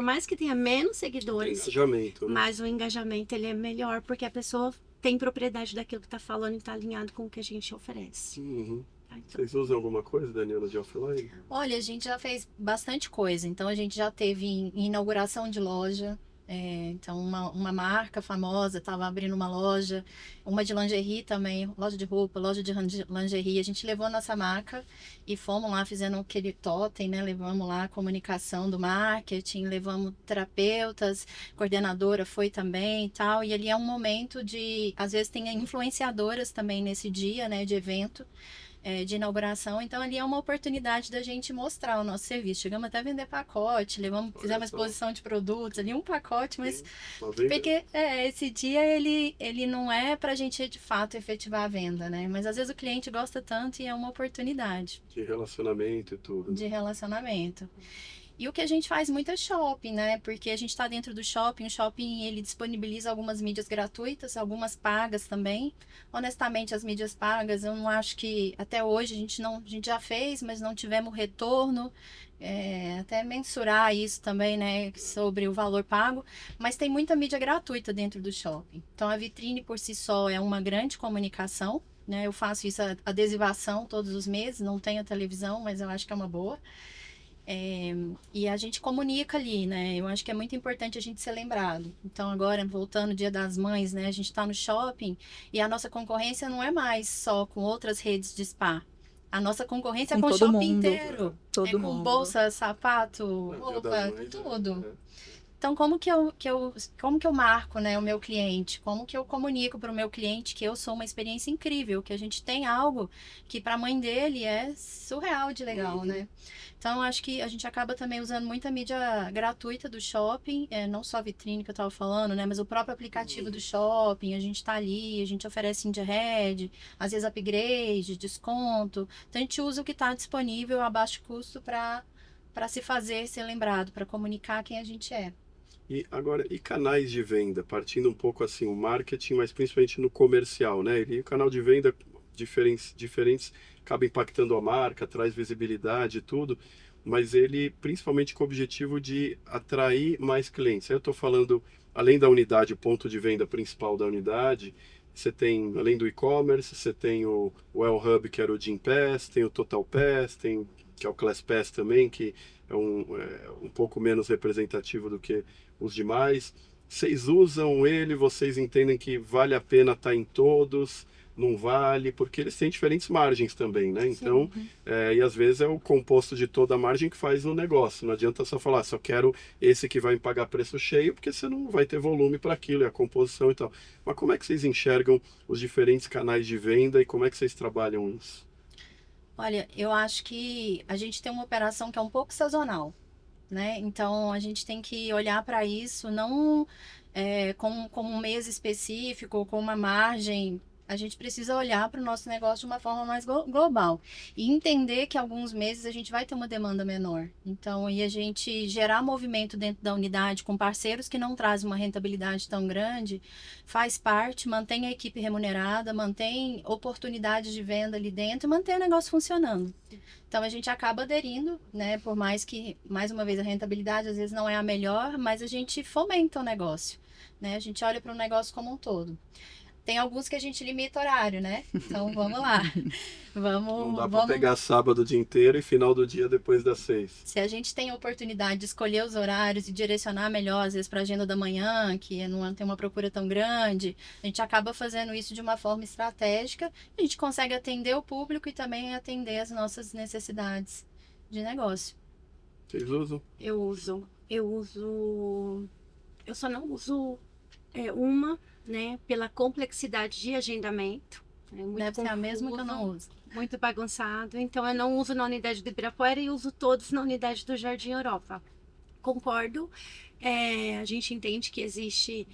mais que tenha menos seguidores, engajamento, né? Mas o engajamento ele é melhor, porque a pessoa tem propriedade daquilo que está falando e está alinhado com o que a gente oferece. Uhum. Vocês usam alguma coisa, Daniela, de offline? Olha, a gente já fez bastante coisa. Então, a gente já teve em inauguração de loja. Então, uma marca famosa estava abrindo uma loja. Uma de lingerie também, loja de roupa, loja de lingerie. A gente levou nossa marca e fomos lá, fizendo aquele totem, né? Levamos lá a comunicação do marketing, levamos terapeutas, coordenadora foi também e tal. E ali é um momento às vezes tem influenciadoras também nesse dia, né? De evento. De inauguração, então ali é uma oportunidade da gente mostrar o nosso serviço. Chegamos até a vender pacote, fizemos uma exposição de produtos ali, um pacote, mas porque esse dia ele não é pra gente de fato efetivar a venda, né? Mas às vezes o cliente gosta tanto e é uma oportunidade. De relacionamento e tudo. De relacionamento. E o que a gente faz muito é shopping, né? Porque a gente está dentro do shopping, o shopping ele disponibiliza algumas mídias gratuitas, algumas pagas também. Honestamente, as mídias pagas, eu não acho que até hoje a gente já fez, mas não tivemos retorno. Até mensurar isso também, né? Sobre o valor pago. Mas tem muita mídia gratuita dentro do shopping. Então a vitrine por si só é uma grande comunicação, né? Eu faço isso, a adesivação todos os meses, não tenho televisão, mas eu acho que é uma boa. E a gente comunica ali, né? Eu acho que é muito importante a gente ser lembrado. Então, agora, voltando ao Dia das Mães, né? A gente tá no shopping e a nossa concorrência não é mais só com outras redes de spa. A nossa concorrência é com o shopping inteiro. Todo com mundo. bolsa, sapato, roupa, tudo. Então, como que eu marco, né, o meu cliente? Como que eu comunico para o meu cliente que eu sou uma experiência incrível, que a gente tem algo que para a mãe dele é surreal de legal, né? Então, acho que a gente acaba também usando muita mídia gratuita do shopping, não só a vitrine que eu estava falando, né? Mas o próprio aplicativo do shopping, a gente está ali, a gente oferece India Red, às vezes upgrade, desconto. Então, a gente usa o que está disponível a baixo custo para se fazer ser lembrado, para comunicar quem a gente é. E agora, e canais de venda? Partindo um pouco assim, o marketing, mas principalmente no comercial, né? E o canal de venda diferentes acaba impactando a marca, traz visibilidade e tudo, mas ele principalmente com o objetivo de atrair mais clientes. Eu estou falando, além da unidade, o ponto de venda principal da unidade, você tem, além do e-commerce, você tem o Well Hub, que era o Gym Pass, tem o Total Pass, tem, que é o Class Pass também, que é um pouco menos representativo do que os demais. Vocês usam ele, vocês entendem que vale a pena estar em todos, não vale, porque eles têm diferentes margens também, né? Então, e às vezes é o composto de toda a margem que faz o negócio. Não adianta só falar, só quero esse que vai me pagar preço cheio, porque você não vai ter volume para aquilo, é a composição e tal. Mas como é que vocês enxergam os diferentes canais de venda e como é que vocês trabalham isso? Olha, eu acho que a gente tem uma operação que é um pouco sazonal, né? Então, a gente tem que olhar para isso não como um mês específico ou com uma margem A gente precisa olhar para o nosso negócio de uma forma mais global e entender que alguns meses a gente vai ter uma demanda menor. Então, e a gente gerar movimento dentro da unidade com parceiros que não trazem uma rentabilidade tão grande, faz parte, mantém a equipe remunerada, mantém oportunidades de venda ali dentro e mantém o negócio funcionando. Então, a gente acaba aderindo, né? Por mais que, mais uma vez, a rentabilidade às vezes não é a melhor, mas a gente fomenta o negócio, né? A gente olha para o negócio como um todo. Tem alguns que a gente limita horário, né? Então vamos lá. Não dá para pegar sábado o dia inteiro e final do dia depois das 6. Se a gente tem a oportunidade de escolher os horários e direcionar melhor, às vezes para a agenda da manhã, que não tem uma procura tão grande, a gente acaba fazendo isso de uma forma estratégica. A gente consegue atender o público e também atender as nossas necessidades de negócio. Vocês usam? Eu uso. Eu só não uso uma, né, pela complexidade de agendamento. Deve ser a mesma que eu não uso. Muito bagunçado. Então, eu não uso na unidade do Ibirapuera e uso todos na unidade do Jardim Europa. Concordo. A gente entende que existe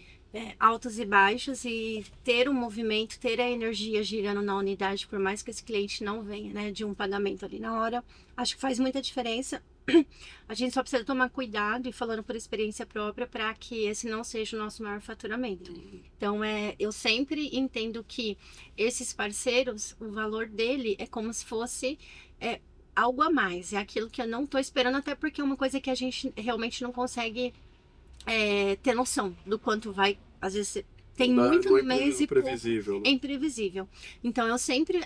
altos e baixos e ter um movimento, ter a energia girando na unidade, por mais que esse cliente não venha, né, de um pagamento ali na hora, acho que faz muita diferença. A gente só precisa tomar cuidado, e falando por experiência própria, para que esse não seja o nosso maior faturamento. Então, eu sempre entendo que esses parceiros, o valor dele é como se fosse algo a mais. É aquilo que eu não estou esperando, até porque é uma coisa que a gente realmente não consegue ter noção do quanto vai. Às vezes tem muito no mês e imprevisível, pouco. É imprevisível. Então,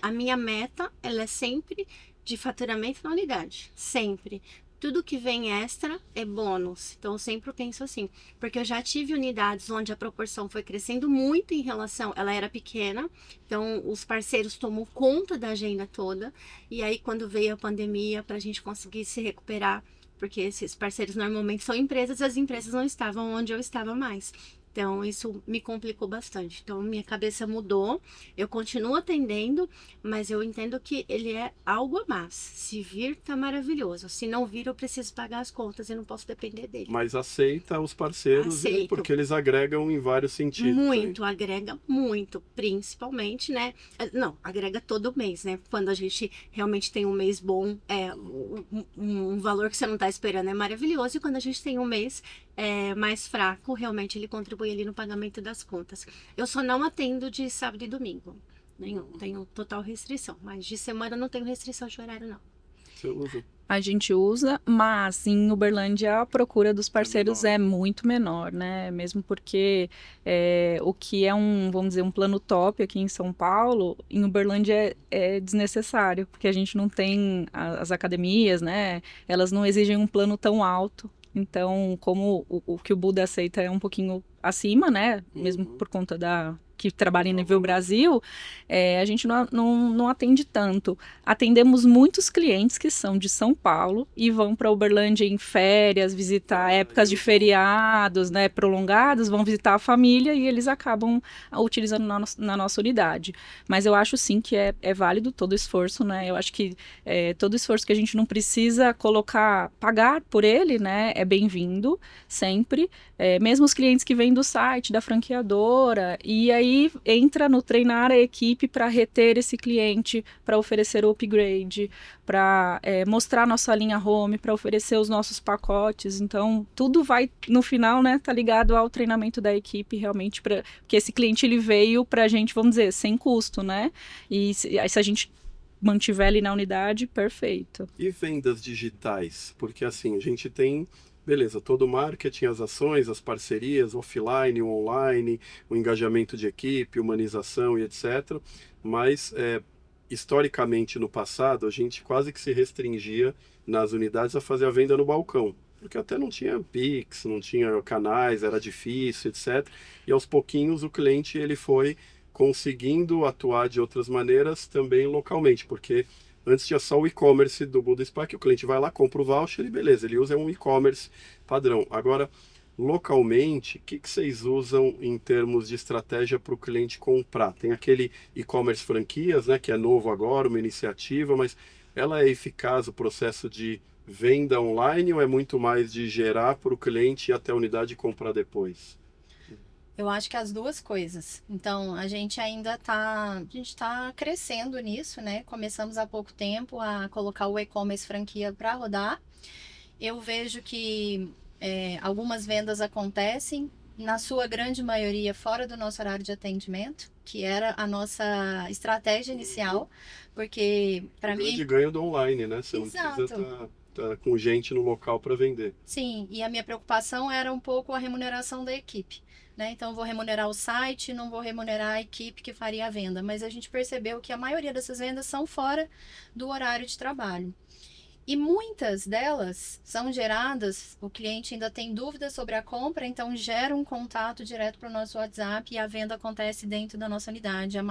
a minha meta, ela é sempre de faturamento na unidade. Sempre. Tudo que vem extra é bônus. Então, eu sempre penso assim. Porque eu já tive unidades onde a proporção foi crescendo muito em relação... Ela era pequena. Então, os parceiros tomam conta da agenda toda. E aí, quando veio a pandemia, para a gente conseguir se recuperar... Porque esses parceiros normalmente são empresas. As empresas não estavam onde eu estava mais. Então, isso me complicou bastante. Então, minha cabeça mudou. Eu continuo atendendo, mas eu entendo que ele é algo a mais. Se vir, tá maravilhoso. Se não vir, eu preciso pagar as contas e não posso depender dele. Mas aceita os parceiros, porque eles agregam em vários sentidos. Muito, agrega muito. Principalmente, né? Não, agrega todo mês, né? Quando a gente realmente tem um mês bom, um valor que você não tá esperando é maravilhoso. E quando a gente tem um mês mais fraco, realmente ele contribui ali no pagamento das contas. Eu só não atendo de sábado e domingo. Nenhum. Tenho total restrição. Mas de semana eu não tenho restrição de horário, não. Você usa? A gente usa, mas em Uberlândia a procura dos parceiros é muito menor, né? Mesmo porque o que é vamos dizer, um plano top aqui em São Paulo, em Uberlândia é desnecessário, porque a gente não tem as academias, né? Elas não exigem um plano tão alto. Então, como o que o Buda aceita é um pouquinho acima, né? Mesmo por conta que trabalha em nível Brasil, a gente não atende tanto. Atendemos muitos clientes que são de São Paulo e vão para Uberlândia em férias, visitar épocas de feriados, né, prolongados, vão visitar a família e eles acabam utilizando na nossa unidade. Mas eu acho sim que é válido todo o esforço, né? Eu acho que todo esforço que a gente não precisa pagar por ele, né, é bem-vindo sempre. Mesmo os clientes que vêm do site, da franqueadora, e aí entra no treinar a equipe para reter esse cliente, para oferecer o upgrade, para mostrar nossa linha home, para oferecer os nossos pacotes. Então, tudo vai, no final, né, tá ligado ao treinamento da equipe, realmente, porque esse cliente ele veio para a gente, vamos dizer, sem custo, né? E se a gente mantiver ele na unidade, perfeito. E vendas digitais? Porque assim, a gente tem... Beleza, todo o marketing, as ações, as parcerias, offline, o online, o engajamento de equipe, humanização e etc. Mas, historicamente, no passado, a gente quase que se restringia nas unidades a fazer a venda no balcão. Porque até não tinha Pix, não tinha canais, era difícil, etc. E aos pouquinhos o cliente ele foi conseguindo atuar de outras maneiras também localmente, porque... Antes tinha só o e-commerce do Buda Spa, que o cliente vai lá, compra o voucher e beleza, ele usa um e-commerce padrão. Agora, localmente, o que vocês usam em termos de estratégia para o cliente comprar? Tem aquele e-commerce franquias, né, que é novo agora, uma iniciativa, mas ela é eficaz o processo de venda online ou é muito mais de gerar para o cliente ir até a unidade e comprar depois? Eu acho que as duas coisas. Então, a gente ainda tá crescendo nisso, né? Começamos há pouco tempo a colocar o e-commerce franquia para rodar. Eu vejo que algumas vendas acontecem, na sua grande maioria, fora do nosso horário de atendimento, que era a nossa estratégia inicial, porque para mim... grande ganho do online, né? Você Exato. não precisa tá com gente no local para vender. Sim, e a minha preocupação era um pouco a remuneração da equipe. Né? Então, eu vou remunerar o site, não vou remunerar a equipe que faria a venda. Mas a gente percebeu que a maioria dessas vendas são fora do horário de trabalho. E muitas delas são geradas, o cliente ainda tem dúvidas sobre a compra, então gera um contato direto para o nosso WhatsApp e a venda acontece dentro da nossa unidade. A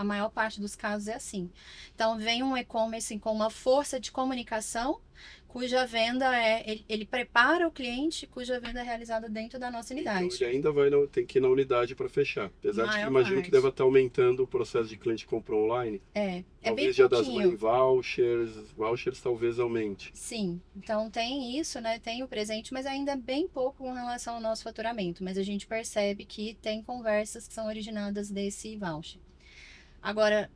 maior parte dos casos é assim. Então, vem um e-commerce com uma força de comunicação, cuja venda ele prepara o cliente, cuja venda é realizada dentro da nossa unidade. Então ele ainda tem que ir na unidade para fechar. Apesar de que imagino parte. que deva estar aumentando o processo de cliente compra online. É Talvez bem Dia das pouquinho. Mães, vouchers talvez aumente. Sim, então tem isso, né? Tem o presente, mas ainda é bem pouco com relação ao nosso faturamento. Mas a gente percebe que tem conversas que são originadas desse voucher. Agora,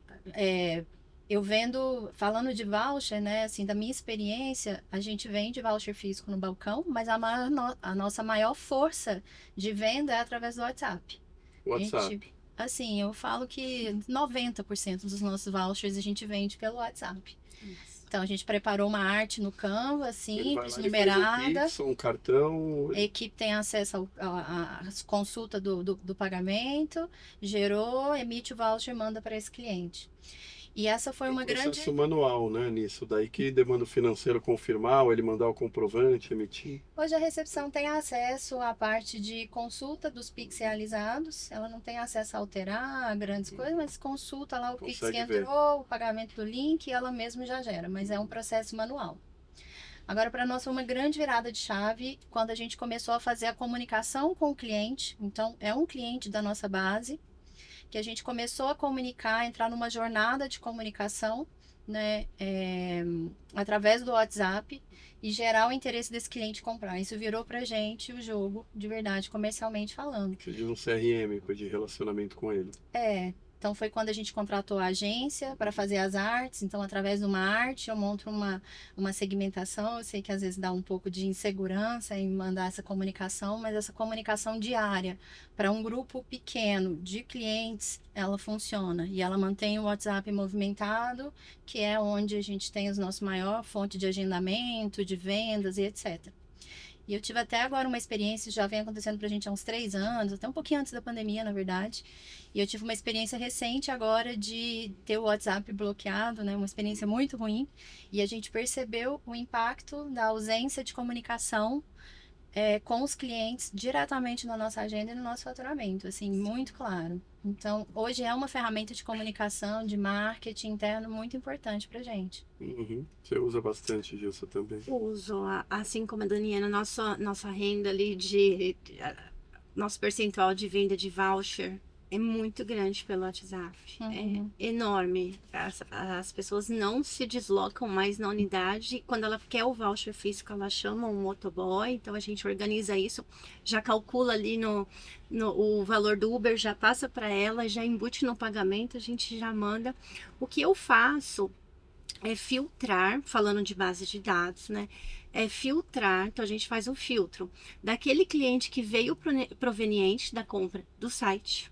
falando de voucher, né, assim, da minha experiência, a gente vende voucher físico no balcão, mas a nossa maior força de venda é através do WhatsApp. WhatsApp. Assim, eu falo que 90% dos nossos vouchers a gente vende pelo WhatsApp. Então, a gente preparou uma arte no Canva, simples, numerada. Um cartão. A equipe tem acesso à consulta do pagamento, gerou, emite o voucher e manda para esse cliente. E essa foi uma grande... processo manual, né, nisso. Daí que demanda o financeiro confirmar, ou ele mandar o comprovante, emitir. Hoje a recepção tem acesso à parte de consulta dos Pix realizados. Ela não tem acesso a alterar grandes coisas, mas consulta lá o Pix que entrou, o pagamento do link, e ela mesma já gera. Mas é um processo manual. Agora, para nós foi uma grande virada de chave quando a gente começou a fazer a comunicação com o cliente. Então, é um cliente da nossa base, que a gente começou a comunicar, entrar numa jornada de comunicação, né, através do WhatsApp e gerar o interesse desse cliente comprar. Isso virou pra gente o jogo, de verdade, comercialmente falando. Você diz um CRM, de relacionamento com ele. Então, foi quando a gente contratou a agência para fazer as artes. Então, através de uma arte, eu monto uma segmentação. Eu sei que às vezes dá um pouco de insegurança em mandar essa comunicação, mas essa comunicação diária para um grupo pequeno de clientes, ela funciona. E ela mantém o WhatsApp movimentado, que é onde a gente tem a nossa maior fonte de agendamento, de vendas e etc. E eu tive até agora uma experiência, já vem acontecendo pra gente há uns 3 anos, até um pouquinho antes da pandemia, na verdade. E eu tive uma experiência recente agora de ter o WhatsApp bloqueado, né? Uma experiência muito ruim. E a gente percebeu o impacto da ausência de comunicação com os clientes diretamente na nossa agenda e no nosso faturamento, assim, muito claro. Então, hoje é uma ferramenta de comunicação, de marketing interno muito importante pra gente. Uhum. Você usa bastante, Gilson, também? Uso, assim como a Daniela, nossa renda ali nosso percentual de venda de voucher é muito grande pelo WhatsApp. Uhum. É enorme. As pessoas não se deslocam mais na unidade. Quando ela quer o voucher físico, ela chama um motoboy. Então, a gente organiza isso. Já calcula ali o valor do Uber, já passa para ela, já embute no pagamento, a gente já manda. O que eu faço é filtrar, falando de base de dados, né? É filtrar, então a gente faz um filtro daquele cliente que veio proveniente da compra do site.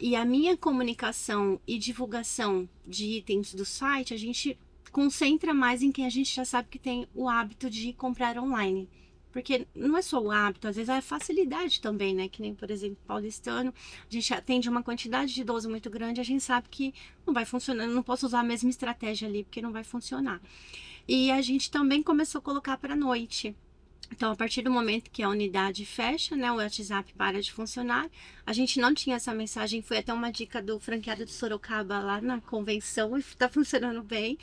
E a minha comunicação e divulgação de itens do site, a gente concentra mais em quem a gente já sabe que tem o hábito de comprar online. Porque não é só o hábito, às vezes é a facilidade também, né? Que nem, por exemplo, paulistano, a gente atende uma quantidade de idoso muito grande, a gente sabe que não vai funcionar, não posso usar a mesma estratégia ali, porque não vai funcionar. E a gente também começou a colocar para a noite. Então, a partir do momento que a unidade fecha, né, o WhatsApp para de funcionar, a gente não tinha essa mensagem, foi até uma dica do franqueado de Sorocaba lá na convenção, e está funcionando bem.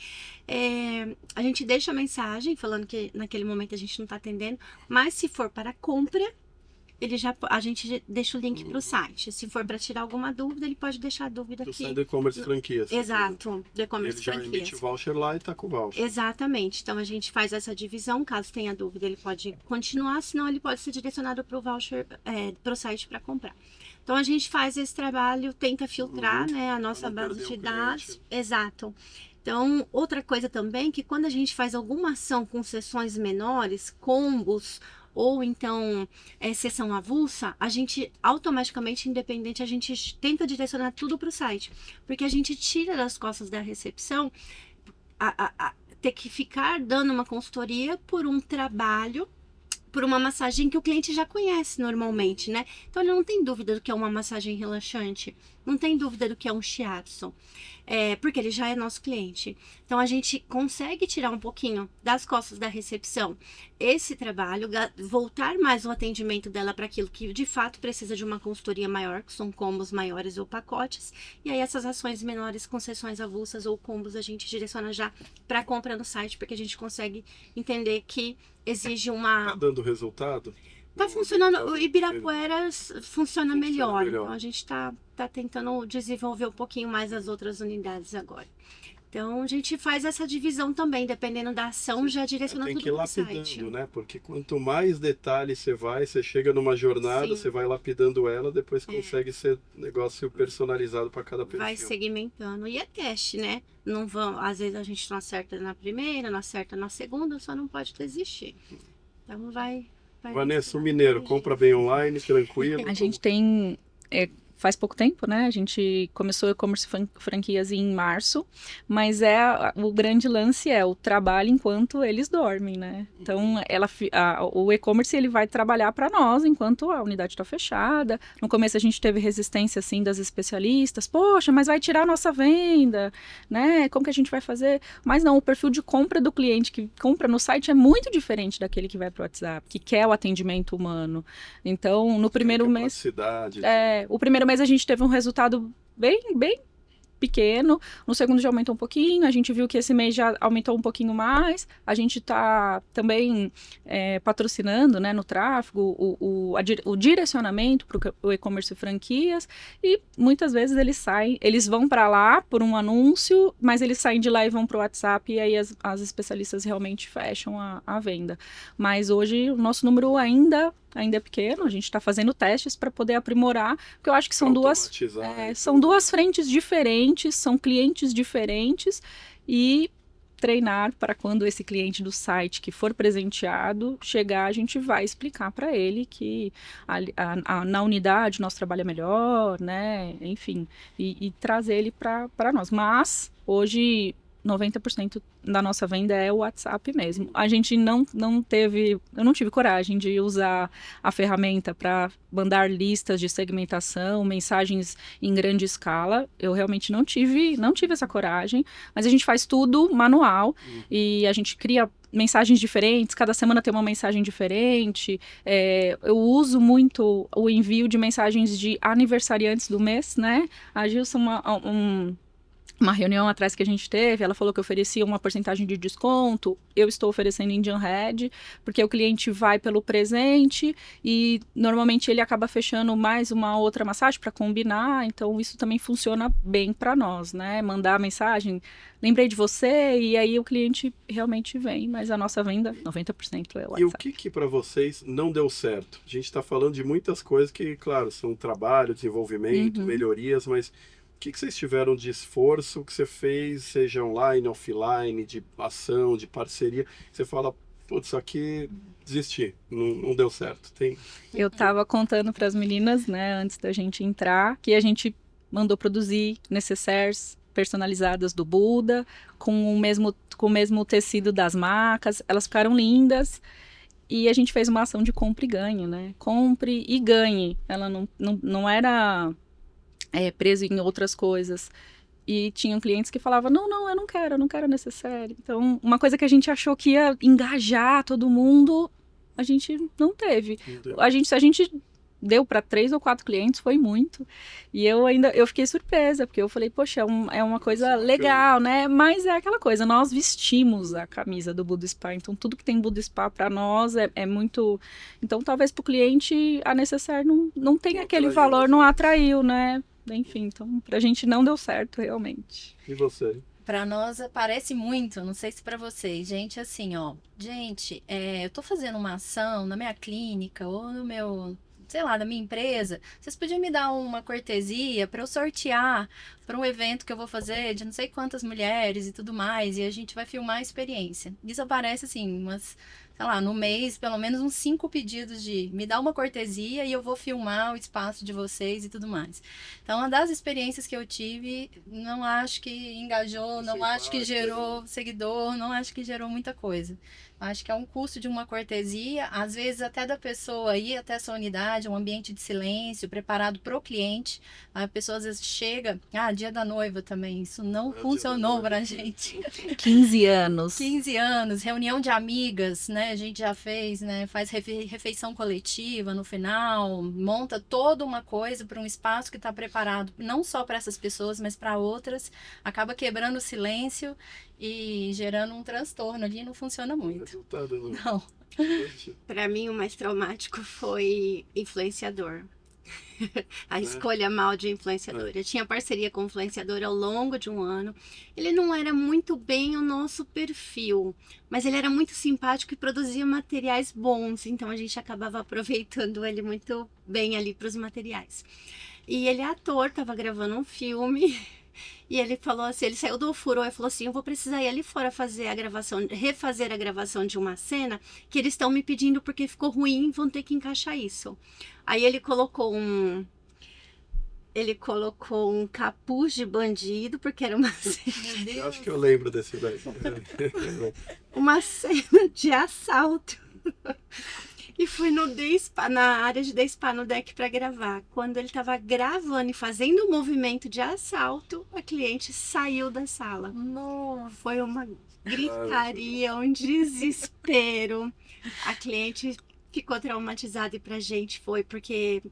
A gente deixa a mensagem falando que naquele momento a gente não está atendendo, mas se for para compra, a gente deixa o link para o site. Se for para tirar alguma dúvida, ele pode deixar a dúvida Do aqui. site do e-commerce franquias. Exato, do e-commerce Ele já franquias. emite o voucher lá e tá com o voucher. Exatamente. Então a gente faz essa divisão. Caso tenha dúvida, ele pode continuar, senão ele pode ser direcionado para o voucher, para o site para comprar. Então a gente faz esse trabalho, tenta filtrar, né, a nossa base de dados. Exato. Então, outra coisa também, que quando a gente faz alguma ação com sessões menores, combos, ou então sessão avulsa, a gente automaticamente, independente, a gente tenta direcionar tudo para o site. Porque a gente tira das costas da recepção ter que ficar dando uma consultoria por um trabalho, por uma massagem que o cliente já conhece normalmente, né? Então ele não tem dúvida do que é uma massagem relaxante, não tem dúvida do que é um shiatsu, porque ele já é nosso cliente. Então a gente consegue tirar um pouquinho das costas da recepção esse trabalho, voltar mais o atendimento dela para aquilo que de fato precisa de uma consultoria maior, que são combos maiores ou pacotes, e aí essas ações menores com sessões avulsas ou combos a gente direciona já para compra no site, porque a gente consegue entender que exige uma... Tá dando resultado? Tá funcionando, o Ibirapuera funciona melhor. Então a gente tá tentando desenvolver um pouquinho mais as outras unidades agora. Então a gente faz essa divisão também, dependendo da ação, já direcionando tudo pro site. Tem que ir lapidando, né? Porque quanto mais detalhes você chega numa jornada, você vai lapidando ela, depois consegue ser negócio personalizado para cada perfil. Vai segmentando. E é teste, né? Não vão, às vezes a gente não acerta na primeira, não acerta na segunda, só não pode desistir. Então vai Vanessa, o mineiro compra bem online, tranquilo? A gente tem... Faz pouco tempo, né? A gente começou o e-commerce franquias em março, mas o grande lance é o trabalho enquanto eles dormem, né? Então, o e-commerce ele vai trabalhar para nós enquanto a unidade está fechada. No começo a gente teve resistência assim das especialistas, poxa, mas vai tirar a nossa venda, né? Como que a gente vai fazer? Mas não, o perfil de compra do cliente que compra no site é muito diferente daquele que vai para o WhatsApp, que quer o atendimento humano. Então, no primeiro mês, o primeiro mês a gente teve um resultado bem pequeno, no segundo já aumentou um pouquinho, a gente viu que esse mês já aumentou um pouquinho mais, a gente está também patrocinando, né, no tráfego o direcionamento para o e-commerce franquias, e muitas vezes eles vão para lá por um anúncio, mas eles saem de lá e vão para o WhatsApp, e aí as especialistas realmente fecham a venda. Mas hoje o nosso número ainda é pequeno, a gente está fazendo testes para poder aprimorar, porque eu acho que são duas frentes diferentes, são clientes diferentes, e treinar para quando esse cliente do site que for presenteado chegar, a gente vai explicar para ele que na unidade nosso trabalho é melhor, né? Enfim, e trazer ele para nós. Mas hoje 90% da nossa venda é o WhatsApp mesmo. A gente eu não tive coragem de usar a ferramenta para mandar listas de segmentação, mensagens em grande escala. Eu realmente não tive essa coragem, mas a gente faz tudo manual e a gente cria mensagens diferentes, cada semana tem uma mensagem diferente. Eu uso muito o envio de mensagens de aniversariantes do mês, né? A Gilson, uma reunião atrás que a gente teve, ela falou que oferecia uma porcentagem de desconto, eu estou oferecendo Indian Head, porque o cliente vai pelo presente e normalmente ele acaba fechando mais uma outra massagem para combinar, então isso também funciona bem para nós, né? Mandar a mensagem, lembrei de você, e aí o cliente realmente vem, mas a nossa venda, 90% é o WhatsApp. E o que para vocês não deu certo? A gente está falando de muitas coisas que, claro, são trabalho, desenvolvimento, melhorias, mas o que vocês tiveram de esforço que você fez, seja online, offline, de ação, de parceria? Você fala, putz, isso aqui desisti, não deu certo. Eu estava contando para as meninas, né, antes da gente entrar, que a gente mandou produzir necessaires personalizadas do Buda, com o mesmo tecido das macas, elas ficaram lindas. E a gente fez uma ação de compre e ganhe, né? Compre e ganhe. Ela não era... preso em outras coisas. E tinham clientes que falavam, não, eu não quero necessaire. Então, uma coisa que a gente achou que ia engajar todo mundo, a gente não teve. A gente deu para 3 ou 4 clientes, foi muito. E eu fiquei surpresa, porque eu falei, poxa, é uma coisa legal, né? Mas é aquela coisa, nós vestimos a camisa do Buda Spa, então tudo que tem Buda Spa para nós é muito... Então talvez para o cliente a Necessaire não tenha aquele valor, não atraiu, né? Enfim, então pra gente não deu certo, realmente. E você? Para nós parece muito, não sei se para vocês, gente, assim, ó, gente, eu tô fazendo uma ação na minha clínica ou no meu, sei lá, na minha empresa, vocês podiam me dar uma cortesia para eu sortear para um evento que eu vou fazer de não sei quantas mulheres e tudo mais, e a gente vai filmar a experiência. Isso aparece, assim, sei lá, no mês, pelo menos uns 5 pedidos de me dá uma cortesia e eu vou filmar o espaço de vocês e tudo mais. Então, uma das experiências que eu tive, não acho que engajou, não acho que gerou seguidor, não acho que gerou muita coisa. Acho que é um custo de uma cortesia, às vezes até da pessoa ir até a sua unidade, um ambiente de silêncio, preparado para o cliente. A pessoa às vezes chega, dia da noiva também, isso não funcionou pra gente. 15 anos. 15 anos, reunião de amigas, né? A gente já fez, né? Faz refeição coletiva no final, monta toda uma coisa para um espaço que está preparado não só para essas pessoas, mas para outras. Acaba quebrando o silêncio e gerando um transtorno ali, não funciona muito. Não. Para mim, o mais traumático foi influenciador. A escolha mal de influenciador. Eu tinha parceria com influenciador ao longo de um ano. Ele não era muito bem o nosso perfil, mas ele era muito simpático e produzia materiais bons, então a gente acabava aproveitando ele muito bem ali para os materiais. E ele é ator, estava gravando um filme. E ele falou assim, ele saiu do furo e falou assim, eu vou precisar ir ali fora fazer a gravação, refazer a gravação de uma cena que eles estão me pedindo porque ficou ruim, vão ter que encaixar isso. Aí ele colocou um capuz de bandido, porque era uma cena... Eu acho que eu lembro desse daí. Uma cena de assalto. E fui na área de day spa, no deck, para gravar. Quando ele estava gravando e fazendo um movimento de assalto, a cliente saiu da sala. Nossa. Foi uma gritaria, um desespero. A cliente ficou traumatizada e pra gente foi porque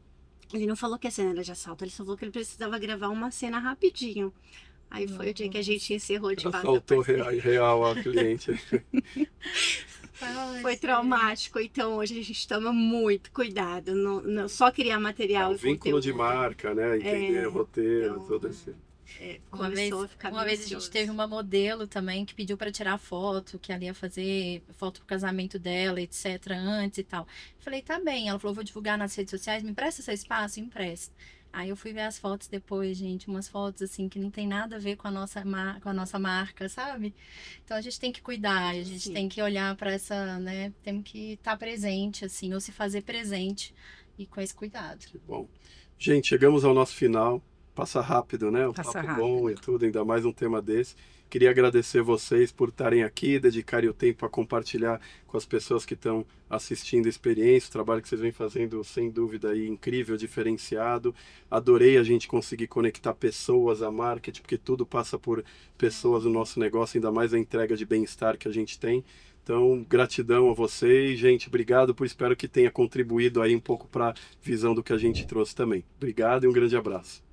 ele não falou que a cena era de assalto, ele só falou que ele precisava gravar uma cena rapidinho. Aí foi o dia que a gente encerrou de fato. Assaltou real a cliente. Foi traumático, então hoje a gente toma muito cuidado, não só criar material e vínculo de marca, né? Entender o roteiro, então, todo esse... Uma vez a gente teve uma modelo também que pediu para tirar foto, que ela ia fazer foto pro casamento dela, etc, antes e tal. Falei, tá bem. Ela falou, vou divulgar nas redes sociais, me empresta seu espaço? Empresta. Aí eu fui ver as fotos depois, gente, umas fotos assim que não tem nada a ver com a nossa marca, sabe? Então a gente tem que cuidar, a gente tem que olhar para essa, né? Temos que estar presente, assim, ou se fazer presente e com esse cuidado. Que bom. Gente, chegamos ao nosso final. Passa rápido, né? Passa papo rápido. Bom e tudo, ainda mais um tema desse. Queria agradecer vocês por estarem aqui, dedicarem o tempo a compartilhar com as pessoas que estão assistindo a experiência, o trabalho que vocês vêm fazendo, sem dúvida, aí, incrível, diferenciado. Adorei a gente conseguir conectar pessoas a marketing, porque tudo passa por pessoas no nosso negócio, ainda mais a entrega de bem-estar que a gente tem. Então, gratidão a vocês, gente, obrigado, espero que tenha contribuído aí um pouco para a visão do que a gente trouxe também. Obrigado e um grande abraço.